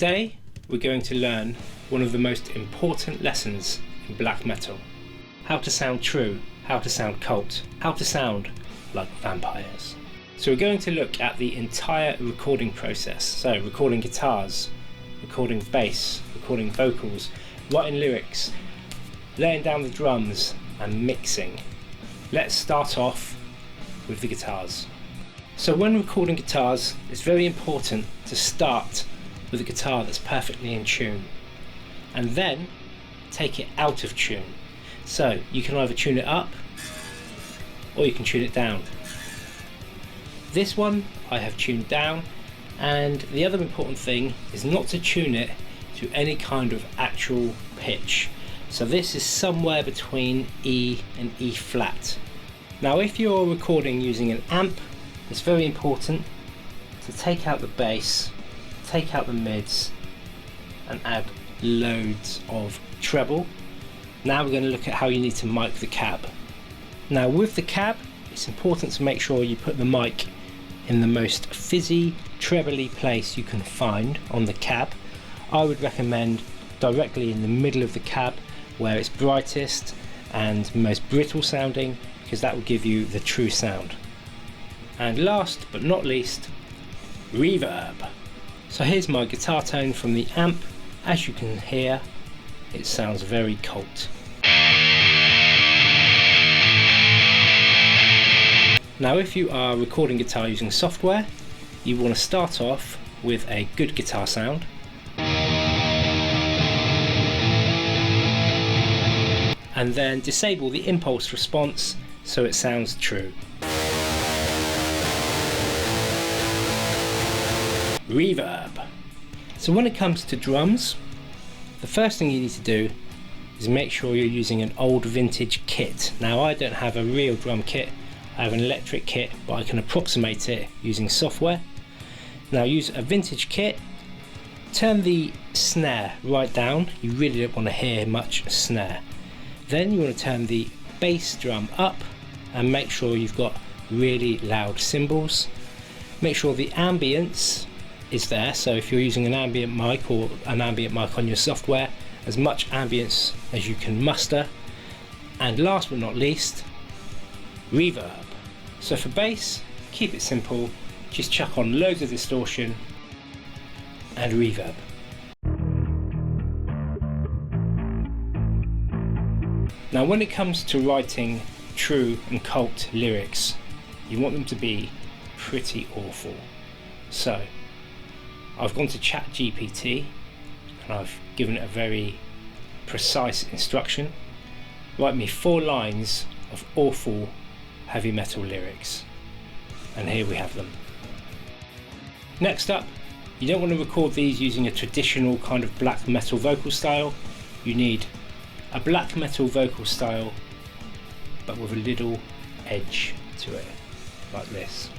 Today we're going to learn one of the most important lessons in black metal. How to sound true, how to sound Kvlt, how to sound like vampires. So we're going to look at the entire recording process. So recording guitars, recording bass, recording vocals, writing lyrics, laying down the drums and mixing. Let's start off with the guitars. So when recording guitars, it's very important to start with a guitar that's perfectly in tune and then take it out of tune. So you can either tune it up or you can tune it down. This one I have tuned down, and the other important thing is not to tune it to any kind of actual pitch. So this is somewhere between E and E flat. Now if you're recording using an amp, it's very important to take out the bass, take out the mids and add loads of treble. Now we're going to look at how you need to mic the cab. Now with the cab, it's important to make sure you put the mic in the most fizzy, trebly place you can find on the cab. I would recommend directly in the middle of the cab where it's brightest and most brittle sounding, because that will give you the true sound. And last but not least, reverb. So here's my guitar tone from the amp. As you can hear, it sounds very Kvlt. Now if you are recording guitar using software, you want to start off with a good guitar sound. And then disable the impulse response so it sounds true. Reverb. So when it comes to drums, the first thing you need to do is make sure you're using an old vintage kit. Now I don't have a real drum kit, I have an electric kit, but I can approximate it using software. Now use a vintage kit, turn the snare right down, you really don't want to hear much snare. Then you want to turn the bass drum up and make sure you've got really loud cymbals. Make sure the ambience is there, so if you're using an ambient mic or an ambient mic on your software, as much ambience as you can muster. And last but not least, reverb. So for bass, keep it simple, just chuck on loads of distortion and reverb. Now when it comes to writing true and Kvlt lyrics, you want them to be pretty awful. So I've gone to ChatGPT and I've given it a very precise instruction. Write me 4 lines of awful heavy metal lyrics. And here we have them. Next up, you don't want to record these using a traditional kind of black metal vocal style. You need a black metal vocal style but with a little edge to it, like this.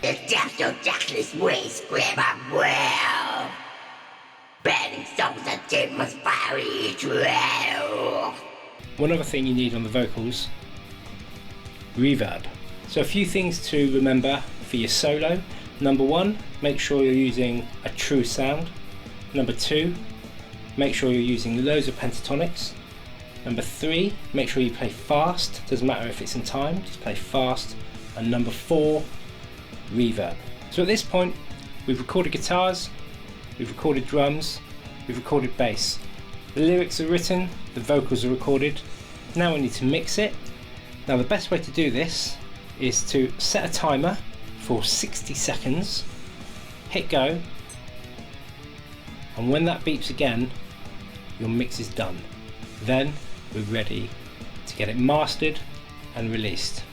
The depths of darkness waste wherever well. Burning songs and demons fiery trail. One other thing you need on the vocals, reverb. So a few things to remember for your solo. Number 1, make sure you're using a true sound. Number 2, make sure you're using loads of pentatonics. Number 3, make sure you play fast. Doesn't matter if it's in time, just play fast. And number 4, reverb. So at this point we've recorded guitars, we've recorded drums, we've recorded bass. The lyrics are written, the vocals are recorded. Now we need to mix it. Now the best way to do this is to set a timer for 60 seconds, hit go, and when that beeps again, your mix is done. Then we're ready to get it mastered and released.